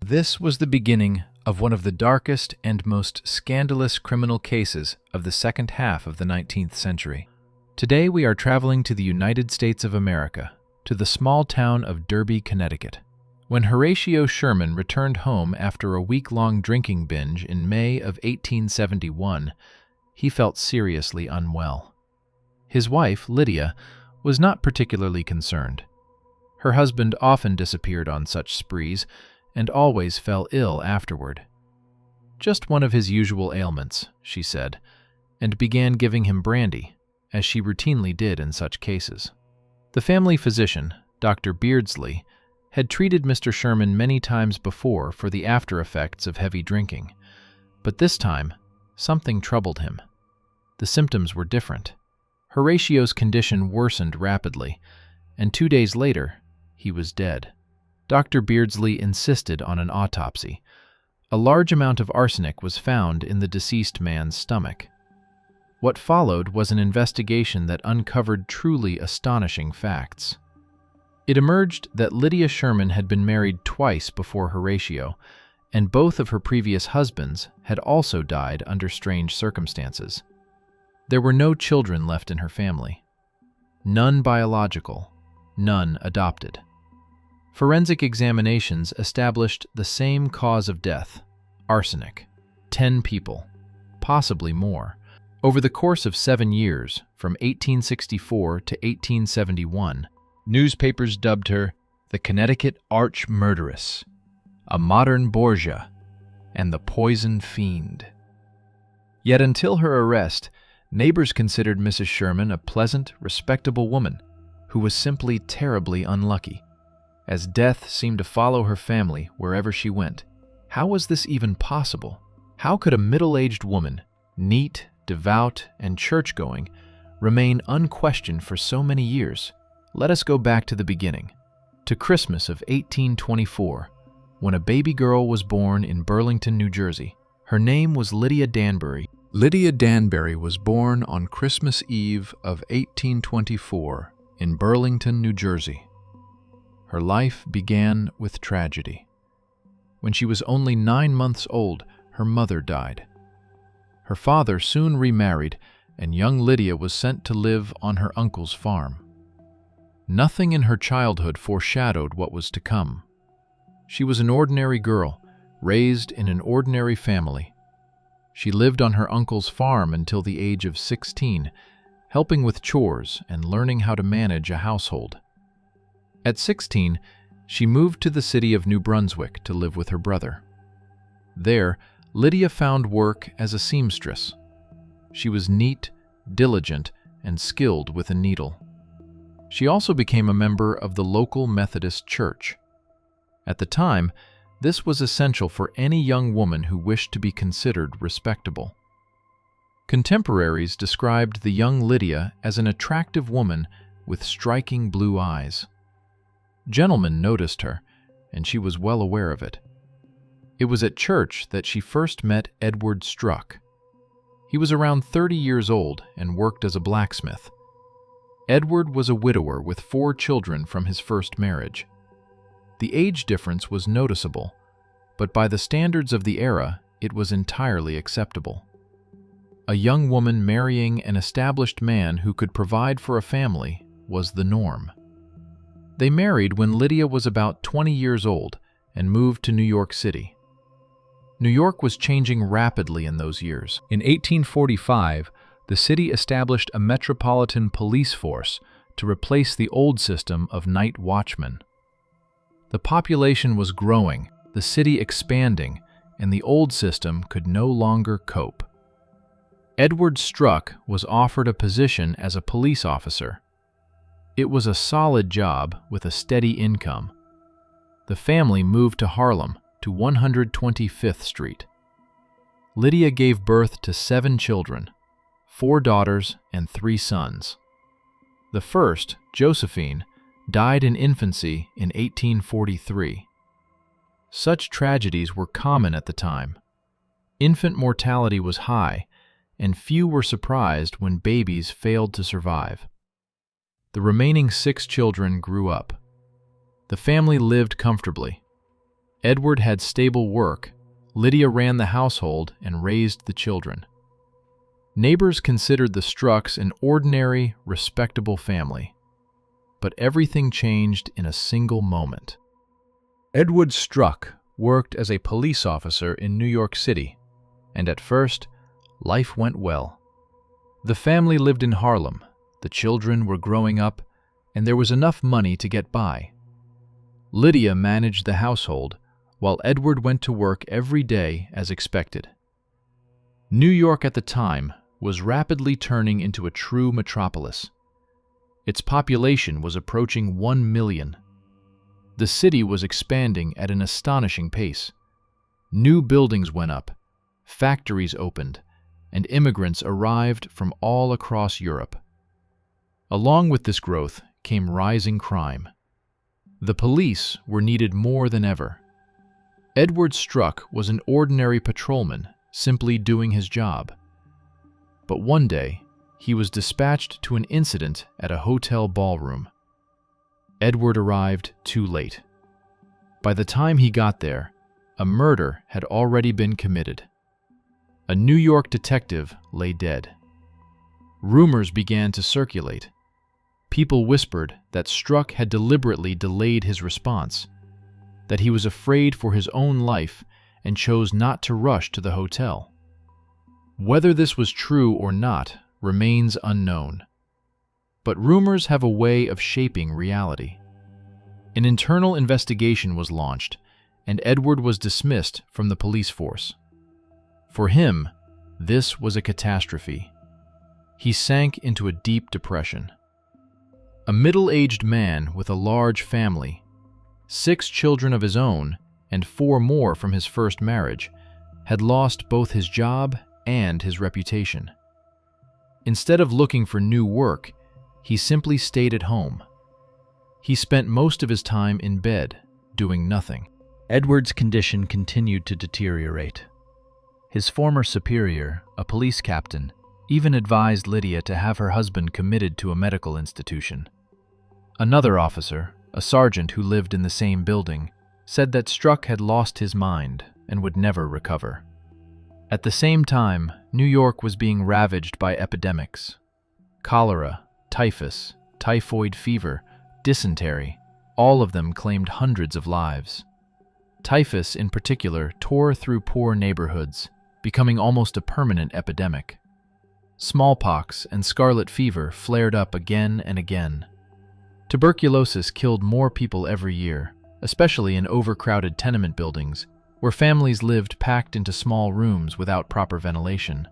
This was the beginning of one of the darkest and most scandalous criminal cases of the second half of the 19th century. Today we are traveling to the United States of America, to the small town of Derby, Connecticut. When Horatio Sherman returned home after a week-long drinking binge in May of 1871, he felt seriously unwell. His wife, Lydia, was not particularly concerned. Her husband often disappeared on such sprees and always fell ill afterward. Just one of his usual ailments, she said, and began giving him brandy, as she routinely did in such cases. The family physician, Dr. Beardsley, had treated Mr. Sherman many times before for the after-effects of heavy drinking, but this time, something troubled him. The symptoms were different. Horatio's condition worsened rapidly, and 2 days later, he was dead. Dr. Beardsley insisted on an autopsy. A large amount of arsenic was found in the deceased man's stomach. What followed was an investigation that uncovered truly astonishing facts. It emerged that Lydia Sherman had been married twice before Horatio, and both of her previous husbands had also died under strange circumstances. There were no children left in her family. None biological, none adopted. Forensic examinations established the same cause of death, arsenic. 10 people, possibly more. Over the course of 7 years, from 1864 to 1871, newspapers dubbed her the Connecticut arch-murderess, a modern Borgia, and the poison fiend. Yet until her arrest, neighbors considered Mrs. Sherman a pleasant, respectable woman who was simply terribly unlucky, as death seemed to follow her family wherever she went. How was this even possible? How could a middle-aged woman, neat, devout, and church-going, remain unquestioned for so many years? Let us go back to the beginning, to Christmas of 1824, when a baby girl was born in Burlington, New Jersey. Her name was Lydia Danbury. Lydia Danbury was born on Christmas Eve of 1824 in Burlington, New Jersey. Her life began with tragedy. When she was only 9 months old, her mother died. Her father soon remarried, and young Lydia was sent to live on her uncle's farm. Nothing in her childhood foreshadowed what was to come. She was an ordinary girl, raised in an ordinary family. She lived on her uncle's farm until the age of 16, helping with chores and learning how to manage a household. At 16, she moved to the city of New Brunswick to live with her brother. There, Lydia found work as a seamstress. She was neat, diligent, and skilled with a needle. She also became a member of the local Methodist Church. At the time, this was essential for any young woman who wished to be considered respectable. Contemporaries described the young Lydia as an attractive woman with striking blue eyes. Gentlemen noticed her, and she was well aware of it. It was at church that she first met Edward Struck. He was around 30 years old and worked as a blacksmith. Edward was a widower with 4 children from his first marriage. The age difference was noticeable, but by the standards of the era, it was entirely acceptable. A young woman marrying an established man who could provide for a family was the norm. They married when Lydia was about 20 years old and moved to New York City. New York was changing rapidly in those years. In 1845, the city established a metropolitan police force to replace the old system of night watchmen. The population was growing, the city expanding, and the old system could no longer cope. Edward Struck was offered a position as a police officer. It was a solid job with a steady income. The family moved to Harlem, to 125th Street. Lydia gave birth to 7 children, 4 daughters and 3 sons. The first, Josephine, died in infancy in 1843. Such tragedies were common at the time. Infant mortality was high, and few were surprised when babies failed to survive. The remaining 6 children grew up. The family lived comfortably. Edward had stable work, Lydia ran the household and raised the children. Neighbors considered the Strux an ordinary, respectable family. But everything changed in a single moment. Edward Strux worked as a police officer in New York City, and at first, life went well. The family lived in Harlem, the children were growing up, and there was enough money to get by. Lydia managed the household, while Edward went to work every day as expected. New York at the time was rapidly turning into a true metropolis. Its population was approaching 1 million. The city was expanding at an astonishing pace. New buildings went up, factories opened, and immigrants arrived from all across Europe. Along with this growth came rising crime. The police were needed more than ever. Edward Strux was an ordinary patrolman, simply doing his job. But one day, he was dispatched to an incident at a hotel ballroom. Edward arrived too late. By the time he got there, a murder had already been committed. A New York detective lay dead. Rumors began to circulate. People whispered that Strux had deliberately delayed his response, that he was afraid for his own life and chose not to rush to the hotel. Whether this was true or not remains unknown. But rumors have a way of shaping reality. An internal investigation was launched, and Edward was dismissed from the police force. For him, this was a catastrophe. He sank into a deep depression. A middle-aged man with a large family, 6 children of his own, and 4 more from his first marriage, had lost both his job and his reputation. Instead of looking for new work, he simply stayed at home. He spent most of his time in bed, doing nothing. Edward's condition continued to deteriorate. His former superior, a police captain, even advised Lydia to have her husband committed to a medical institution. Another officer, a sergeant who lived in the same building, said that Strux had lost his mind and would never recover. At the same time, New York was being ravaged by epidemics. Cholera, typhus, typhoid fever, dysentery, all of them claimed hundreds of lives. Typhus, in particular, tore through poor neighborhoods, becoming almost a permanent epidemic. Smallpox and scarlet fever flared up again and again. Tuberculosis killed more people every year, especially in overcrowded tenement buildings, where families lived packed into small rooms without proper ventilation.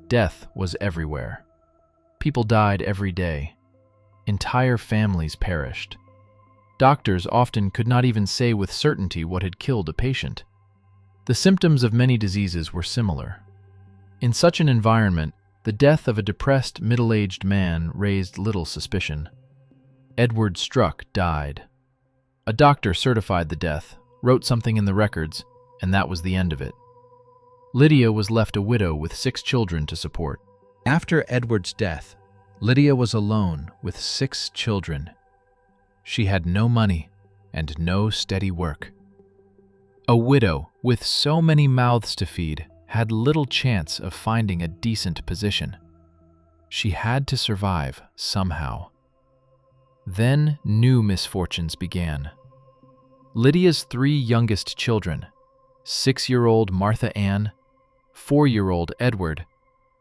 Death was everywhere. People died every day. Entire families perished. Doctors often could not even say with certainty what had killed a patient. The symptoms of many diseases were similar. In such an environment, the death of a depressed, middle-aged man raised little suspicion. Edward Strux died. A doctor certified the death, wrote something in the records, and that was the end of it. Lydia was left a widow with 6 children to support. After Edward's death, Lydia was alone with 6 children. She had no money and no steady work. A widow with so many mouths to feed had little chance of finding a decent position. She had to survive somehow. Then new misfortunes began. Lydia's 3 youngest children, 6-year-old Martha Ann, 4-year-old Edward,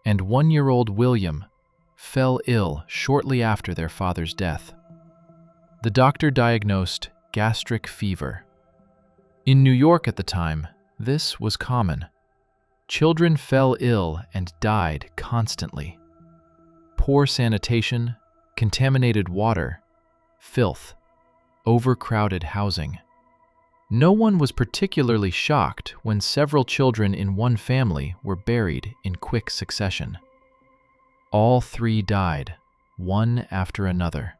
and 1-year-old William, fell ill shortly after their father's death. The doctor diagnosed gastric fever. In New York at the time, this was common. Children fell ill and died constantly. Poor sanitation, contaminated water, filth, overcrowded housing. No one was particularly shocked when several children in one family were buried in quick succession. All 3 died, one after another.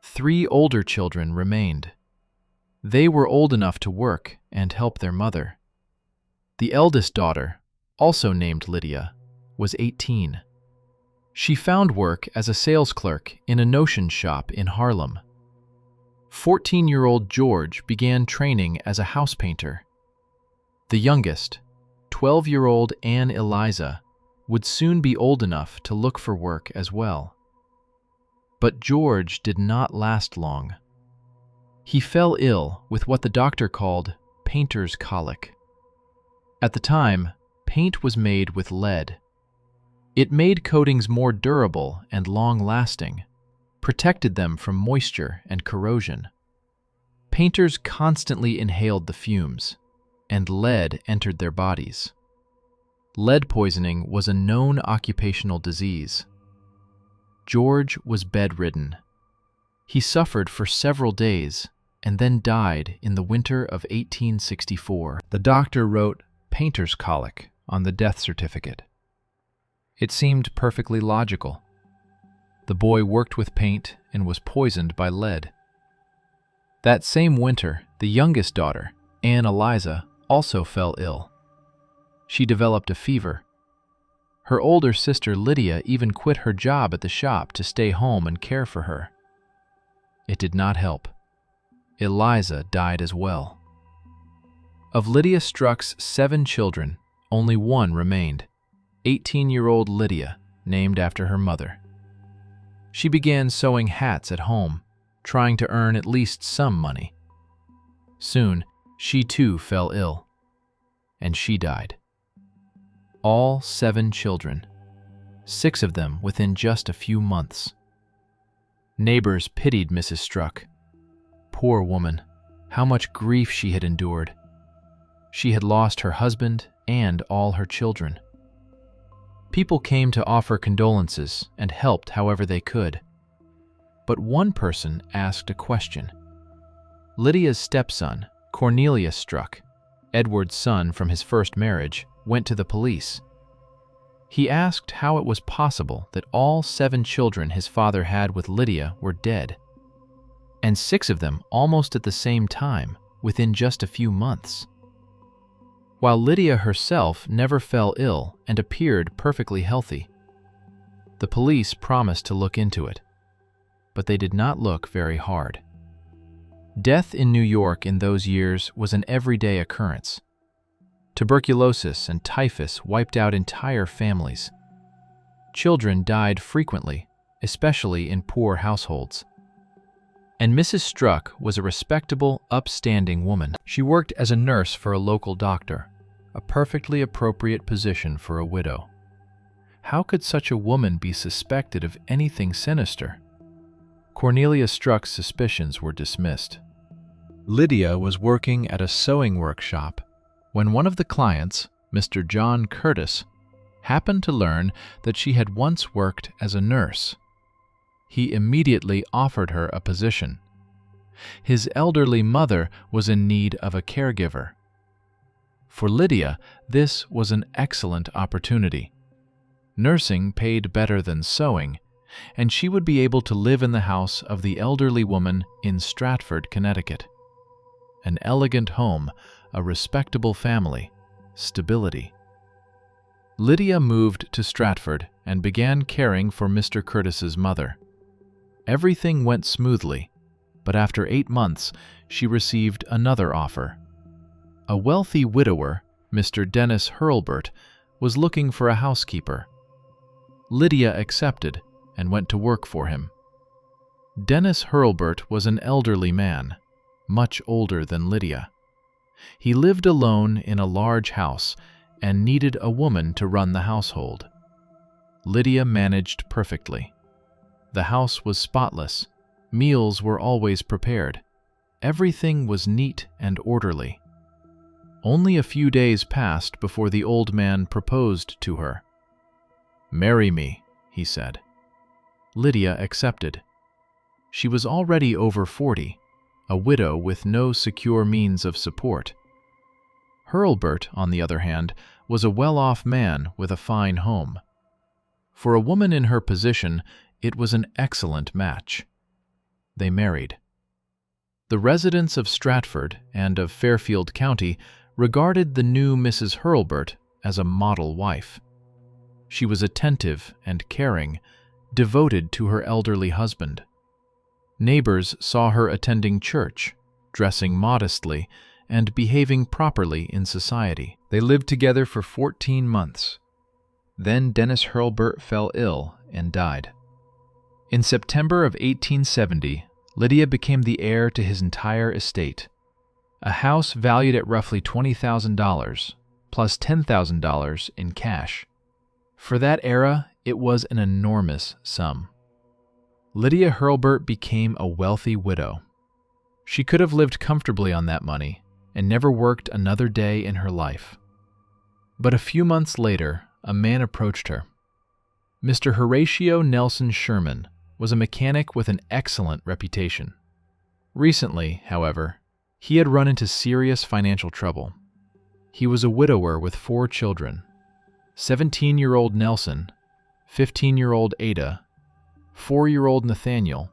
3 older children remained. They were old enough to work and help their mother. The eldest daughter, also named Lydia, was 18. She found work as a sales clerk in a notion shop in Harlem. 14-year-old George began training as a house painter. The youngest, 12-year-old Anne Eliza, would soon be old enough to look for work as well. But George did not last long. He fell ill with what the doctor called painter's colic. At the time, paint was made with lead. It made coatings more durable and long-lasting, protected them from moisture and corrosion. Painters constantly inhaled the fumes, and lead entered their bodies. Lead poisoning was a known occupational disease. George was bedridden. He suffered for several days and then died in the winter of 1864. The doctor wrote painter's colic on the death certificate. It seemed perfectly logical. The boy worked with paint and was poisoned by lead. That same winter, the youngest daughter, Anne Eliza, also fell ill. She developed a fever. Her older sister Lydia even quit her job at the shop to stay home and care for her. It did not help. Eliza died as well. Of Lydia Sherman's 7 children, only one remained, 18-year-old Lydia, named after her mother. She began sewing hats at home, trying to earn at least some money. Soon, she too fell ill, and she died. All 7 children, 6 of them within just a few months. Neighbors pitied Mrs. Struck. Poor woman, how much grief she had endured. She had lost her husband and all her children. People came to offer condolences and helped however they could. But one person asked a question. Lydia's stepson, Cornelius Struck, Edward's son from his first marriage, went to the police. He asked how it was possible that all 7 children his father had with Lydia were dead, and 6 of them almost at the same time, within just a few months. While Lydia herself never fell ill and appeared perfectly healthy. The police promised to look into it, but they did not look very hard. Death in New York in those years was an everyday occurrence. Tuberculosis and typhus wiped out entire families. Children died frequently, especially in poor households. And Mrs. Struck was a respectable, upstanding woman. She worked as a nurse for a local doctor, a perfectly appropriate position for a widow. How could such a woman be suspected of anything sinister? Cornelia Struck's suspicions were dismissed. Lydia was working at a sewing workshop when one of the clients, Mr. John Curtis, happened to learn that she had once worked as a nurse. He immediately offered her a position. His elderly mother was in need of a caregiver. For Lydia, this was an excellent opportunity. Nursing paid better than sewing, and she would be able to live in the house of the elderly woman in Stratford, Connecticut. An elegant home, a respectable family, stability. Lydia moved to Stratford and began caring for Mr. Curtis's mother. Everything went smoothly, but after 8 months, she received another offer. A wealthy widower, Mr. Dennis Hurlburt, was looking for a housekeeper. Lydia accepted and went to work for him. Dennis Hurlburt was an elderly man, much older than Lydia. He lived alone in a large house and needed a woman to run the household. Lydia managed perfectly. The house was spotless. Meals were always prepared. Everything was neat and orderly. Only a few days passed before the old man proposed to her. "Marry me," he said. Lydia accepted. She was already over 40, a widow with no secure means of support. Hurlburt, on the other hand, was a well-off man with a fine home. For a woman in her position, it was an excellent match. They married. The residents of Stratford and of Fairfield County regarded the new Mrs. Hurlburt as a model wife. She was attentive and caring, devoted to her elderly husband. Neighbors saw her attending church, dressing modestly, and behaving properly in society. They lived together for 14 months. Then Dennis Hurlburt fell ill and died. In September of 1870, Lydia became the heir to his entire estate, a house valued at roughly $20,000, plus $10,000 in cash. For that era, it was an enormous sum. Lydia Hurlburt became a wealthy widow. She could have lived comfortably on that money and never worked another day in her life. But a few months later, a man approached her. Mr. Horatio Nelson Sherman was a mechanic with an excellent reputation. Recently, however, he had run into serious financial trouble. He was a widower with 4 children: 17-year-old Nelson, 15-year-old Ada, 4-year-old Nathaniel,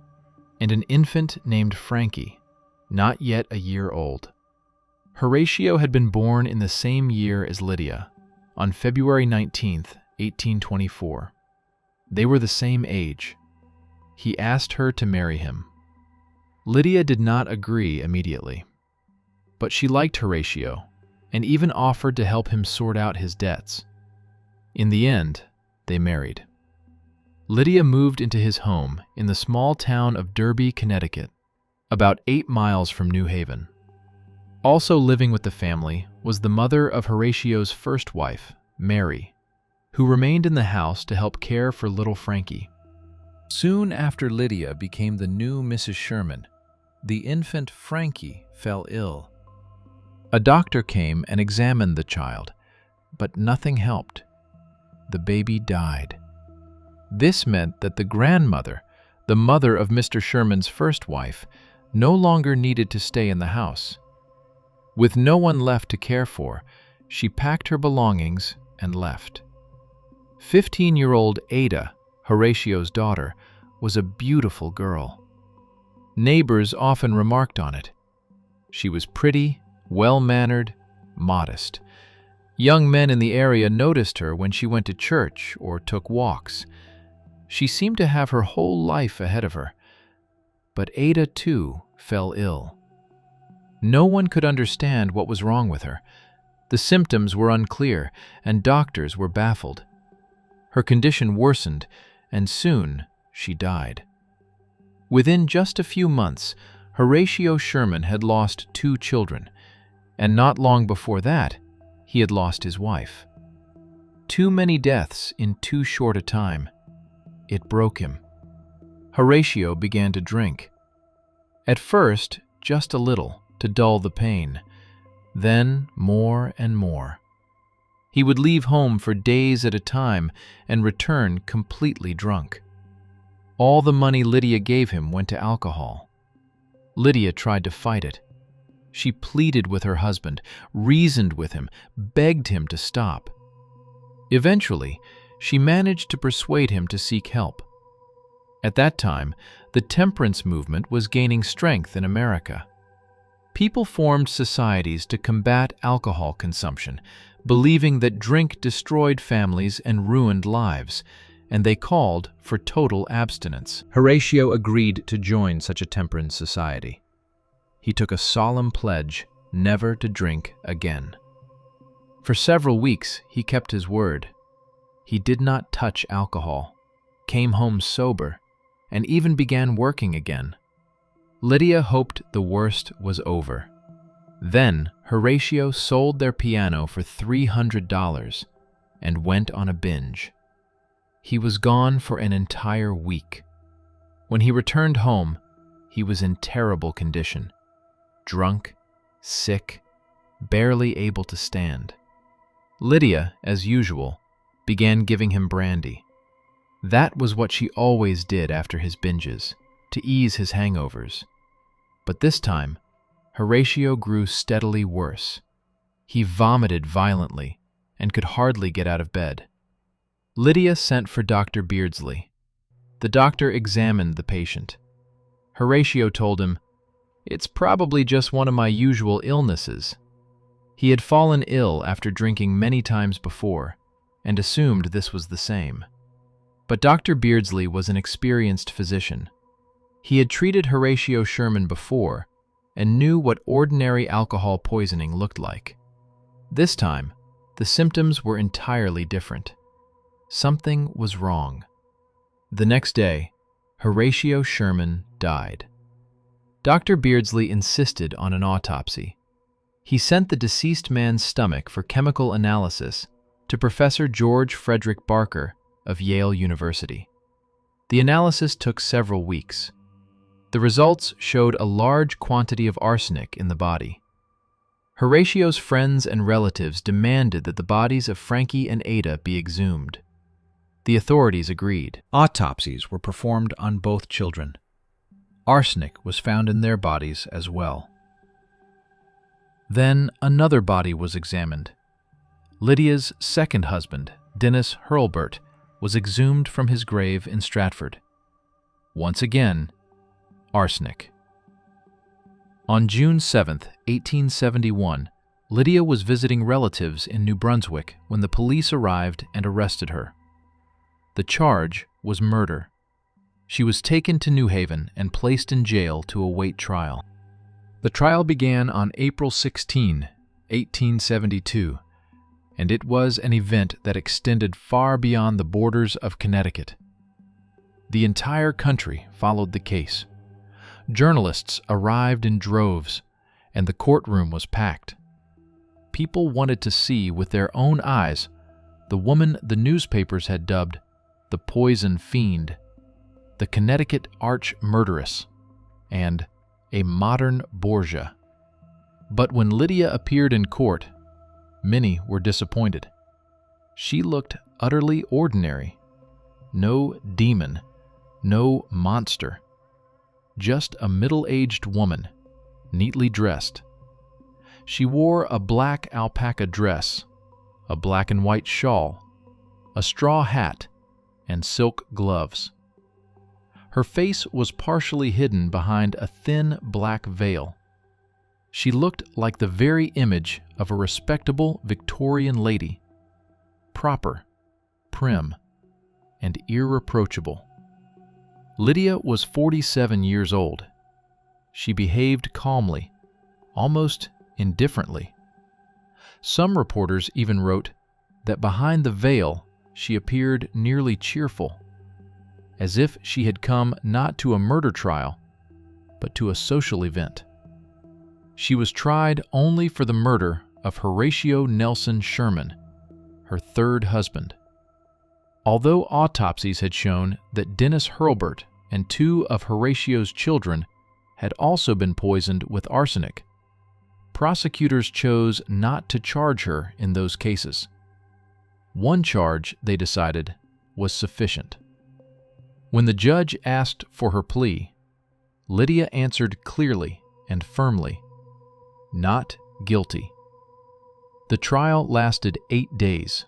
and an infant named Frankie, not yet a year old. Horatio had been born in the same year as Lydia, on February 19, 1824. They were the same age. He asked her to marry him. Lydia did not agree immediately, but she liked Horatio and even offered to help him sort out his debts. In the end, they married. Lydia moved into his home in the small town of Derby, Connecticut, about 8 miles from New Haven. Also living with the family was the mother of Horatio's first wife, Mary, who remained in the house to help care for little Frankie. Soon after Lydia became the new Mrs. Sherman, the infant Frankie fell ill. A doctor came and examined the child, but nothing helped. The baby died. This meant that the grandmother, the mother of Mr. Sherman's first wife, no longer needed to stay in the house. With no one left to care for, she packed her belongings and left. 15-year-old Ada, Horatio's daughter, was a beautiful girl. Neighbors often remarked on it. She was pretty, well-mannered, modest. Young men in the area noticed her when she went to church or took walks. She seemed to have her whole life ahead of her. But Ada, too, fell ill. No one could understand what was wrong with her. The symptoms were unclear, and doctors were baffled. Her condition worsened, and soon she died. Within just a few months, Horatio Sherman had lost 2 children, and not long before that, he had lost his wife. Too many deaths in too short a time. It broke him. Horatio began to drink. At first, just a little, to dull the pain. Then more and more. He would leave home for days at a time and return completely drunk. All the money Lydia gave him went to alcohol. Lydia tried to fight it. She pleaded with her husband, reasoned with him, begged him to stop. Eventually, she managed to persuade him to seek help. At that time, the temperance movement was gaining strength in America. People formed societies to combat alcohol consumption, believing that drink destroyed families and ruined lives, and they called for total abstinence. Horatio agreed to join such a temperance society. He took a solemn pledge never to drink again. For several weeks, he kept his word. He did not touch alcohol, came home sober, and even began working again. Lydia hoped the worst was over. Then Horatio sold their piano for $300 and went on a binge. He was gone for an entire week. When he returned home, he was in terrible condition. Drunk, sick, barely able to stand. Lydia, as usual, began giving him brandy. That was what she always did after his binges, to ease his hangovers. But this time, Horatio grew steadily worse. He vomited violently and could hardly get out of bed. Lydia sent for Dr. Beardsley. The doctor examined the patient. Horatio told him, "It's probably just one of my usual illnesses." He had fallen ill after drinking many times before and assumed this was the same. But Dr. Beardsley was an experienced physician. He had treated Horatio Sherman before and knew what ordinary alcohol poisoning looked like. This time, the symptoms were entirely different. Something was wrong. The next day, Horatio Sherman died. Dr. Beardsley insisted on an autopsy. He sent the deceased man's stomach for chemical analysis to Professor George Frederick Barker of Yale University. The analysis took several weeks. The results showed a large quantity of arsenic in the body. Horatio's friends and relatives demanded that the bodies of Frankie and Ada be exhumed. The authorities agreed. Autopsies were performed on both children. Arsenic was found in their bodies as well. Then another body was examined. Lydia's second husband, Dennis Hurlburt, was exhumed from his grave in Stratford. Once again, arsenic. On June 7, 1871, Lydia was visiting relatives in New Brunswick when the police arrived and arrested her. The charge was murder. She was taken to New Haven and placed in jail to await trial. The trial began on April 16, 1872, and it was an event that extended far beyond the borders of Connecticut. The entire country followed the case. Journalists arrived in droves, and the courtroom was packed. People wanted to see with their own eyes the woman the newspapers had dubbed the Poison Fiend, the Connecticut arch-murderess, and a modern Borgia. But when Lydia appeared in court, many were disappointed. She looked utterly ordinary. No demon, no monster. Just a middle-aged woman, neatly dressed. She wore a black alpaca dress, a black and white shawl, a straw hat, and silk gloves. Her face was partially hidden behind a thin black veil. She looked like the very image of a respectable Victorian lady, proper, prim, and irreproachable. Lydia was 47 years old. She behaved calmly, almost indifferently. Some reporters even wrote that behind the veil she appeared nearly cheerful, as if she had come not to a murder trial, but to a social event. She was tried only for the murder of Horatio Nelson Sherman, her third husband. Although autopsies had shown that Dennis Hurlburt and two of Horatio's children had also been poisoned with arsenic, prosecutors chose not to charge her in those cases. One charge, they decided, was sufficient. When the judge asked for her plea, Lydia answered clearly and firmly, "Not guilty." The trial lasted 8 days.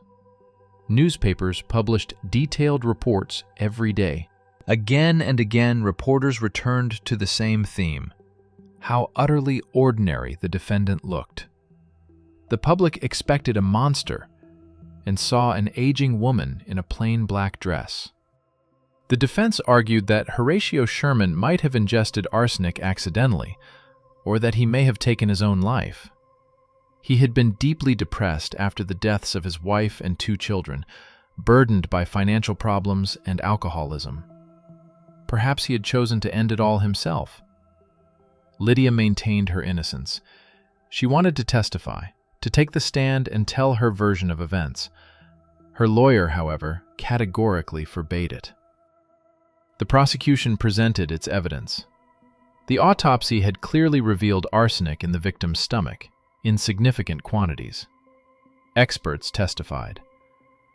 Newspapers published detailed reports every day. Again and again, reporters returned to the same theme: how utterly ordinary the defendant looked. The public expected a monster and saw an aging woman in a plain black dress. The defense argued that Horatio Sherman might have ingested arsenic accidentally, or that he may have taken his own life. He had been deeply depressed after the deaths of his wife and 2 children, burdened by financial problems and alcoholism. Perhaps he had chosen to end it all himself. Lydia maintained her innocence. She wanted to testify, to take the stand and tell her version of events. Her lawyer, however, categorically forbade it. The prosecution presented its evidence. The autopsy had clearly revealed arsenic in the victim's stomach, in significant quantities. Experts testified.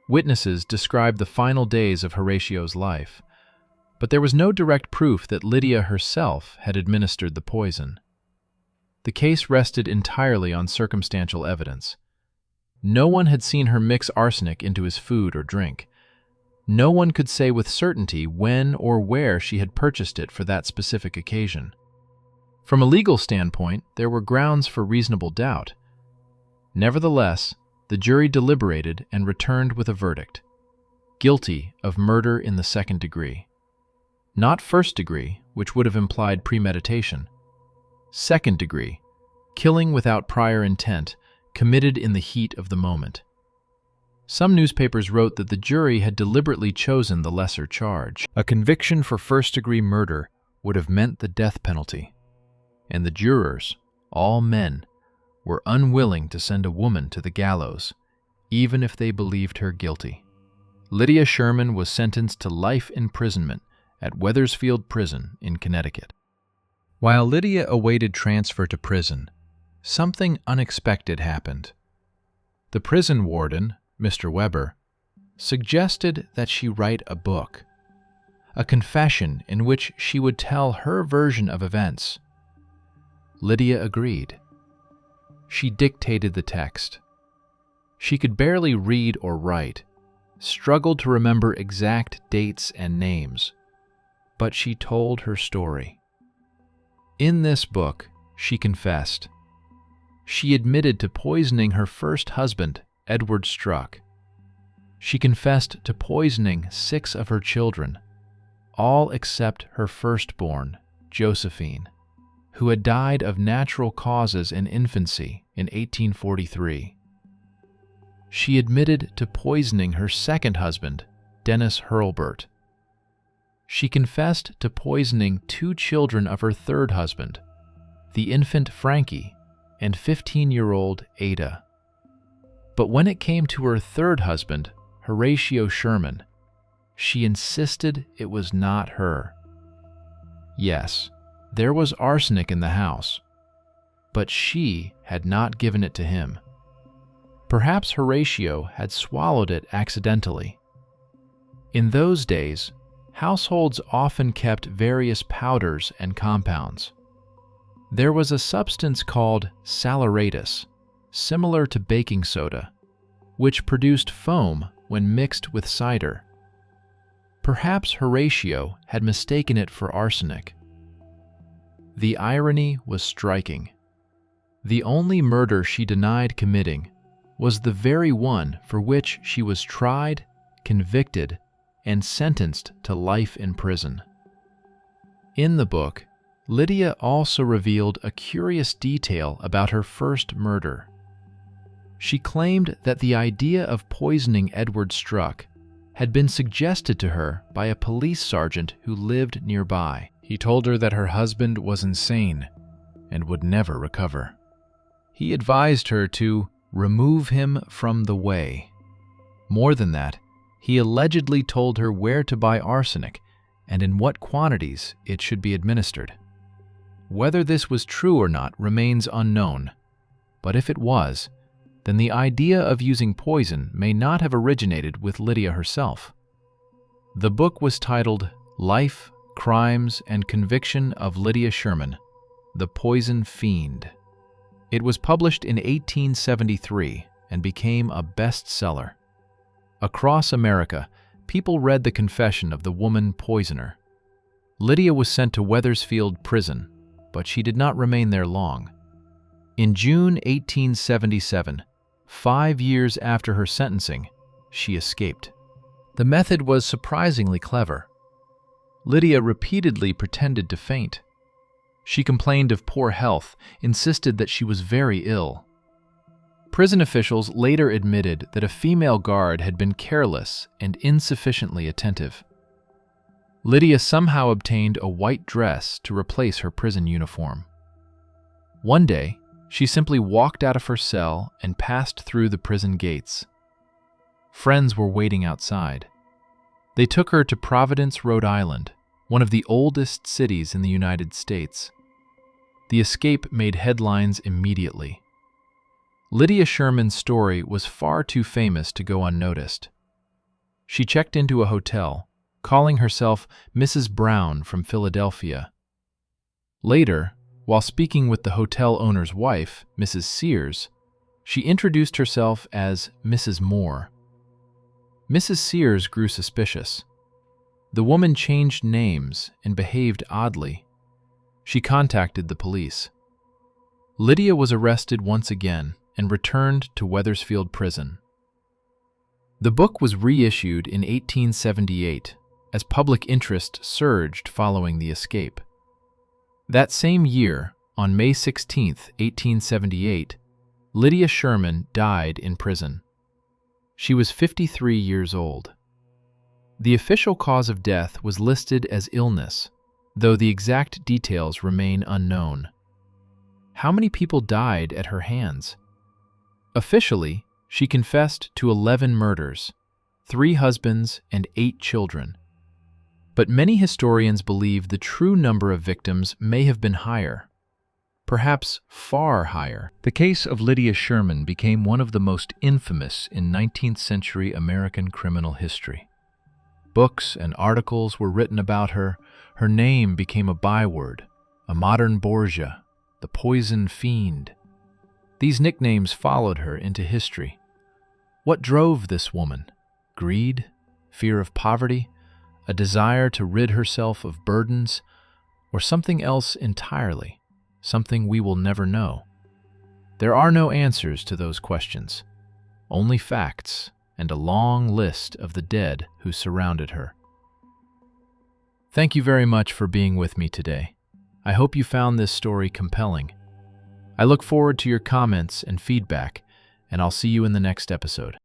Witnesses described the final days of Horatio's life, but there was no direct proof that Lydia herself had administered the poison. The case rested entirely on circumstantial evidence. No one had seen her mix arsenic into his food or drink. No one could say with certainty when or where she had purchased it for that specific occasion. From a legal standpoint, there were grounds for reasonable doubt. Nevertheless, the jury deliberated and returned with a verdict: guilty of murder in the second degree. Not first degree, which would have implied premeditation. Second degree, killing without prior intent, committed in the heat of the moment. Some newspapers wrote that the jury had deliberately chosen the lesser charge. A conviction for first-degree murder would have meant the death penalty, and the jurors, all men, were unwilling to send a woman to the gallows, even if they believed her guilty. Lydia Sherman was sentenced to life imprisonment at Wethersfield Prison in Connecticut. While Lydia awaited transfer to prison, something unexpected happened. The prison warden, Mr. Weber, suggested that she write a book, a confession in which she would tell her version of events. Lydia agreed. She dictated the text. She could barely read or write, struggled to remember exact dates and names, but she told her story. In this book, she confessed. She admitted to poisoning her first husband, Edward Struck. She confessed to poisoning 6 of her children, all except her firstborn, Josephine, who had died of natural causes in infancy in 1843. She admitted to poisoning her second husband, Dennis Hurlburt. She confessed to poisoning 2 children of her third husband, the infant Frankie and 15-year-old Ada. But when it came to her third husband, Horatio Sherman, she insisted it was not her. Yes, there was arsenic in the house, but she had not given it to him. Perhaps Horatio had swallowed it accidentally. In those days, households often kept various powders and compounds. There was a substance called saleratus, similar to baking soda, which produced foam when mixed with cider. Perhaps Horatio had mistaken it for arsenic. The irony was striking. The only murder she denied committing was the very one for which she was tried, convicted, and sentenced to life in prison. In the book, Lydia also revealed a curious detail about her first murder. She claimed that the idea of poisoning Edward Struck had been suggested to her by a police sergeant who lived nearby. He told her that her husband was insane and would never recover. He advised her to remove him from the way. More than that, he allegedly told her where to buy arsenic and in what quantities it should be administered. Whether this was true or not remains unknown, but if it was, then the idea of using poison may not have originated with Lydia herself. The book was titled Life, Crimes, and Conviction of Lydia Sherman, The Poison Fiend. It was published in 1873 and became a bestseller. Across America, people read the confession of the woman poisoner. Lydia was sent to Wethersfield Prison, but she did not remain there long. In June 1877, 5 years after her sentencing, she escaped. The method was surprisingly clever. Lydia repeatedly pretended to faint. She complained of poor health, insisted that she was very ill. Prison officials later admitted that a female guard had been careless and insufficiently attentive. Lydia somehow obtained a white dress to replace her prison uniform. One day, she simply walked out of her cell and passed through the prison gates. Friends were waiting outside. They took her to Providence, Rhode Island, one of the oldest cities in the United States. The escape made headlines immediately. Lydia Sherman's story was far too famous to go unnoticed. She checked into a hotel, calling herself Mrs. Brown from Philadelphia. Later, while speaking with the hotel owner's wife, Mrs. Sears, she introduced herself as Mrs. Moore. Mrs. Sears grew suspicious. The woman changed names and behaved oddly. She contacted the police. Lydia was arrested once again and returned to Wethersfield Prison. The book was reissued in 1878, as public interest surged following the escape. That same year, on May 16, 1878, Lydia Sherman died in prison. She was 53 years old. The official cause of death was listed as illness, though the exact details remain unknown. How many people died at her hands? Officially, she confessed to 11 murders, 3 husbands and 8 children. But many historians believe the true number of victims may have been higher, perhaps far higher. The case of Lydia Sherman became one of the most infamous in 19th century American criminal history. Books and articles were written about her. Her name became a byword, a modern Borgia, the poison fiend. These nicknames followed her into history. What drove this woman? Greed? Fear of poverty? A desire to rid herself of burdens? Or something else entirely? Something we will never know? There are no answers to those questions, only facts and a long list of the dead who surrounded her. Thank you very much for being with me today. I hope you found this story compelling. I look forward to your comments and feedback, and I'll see you in the next episode.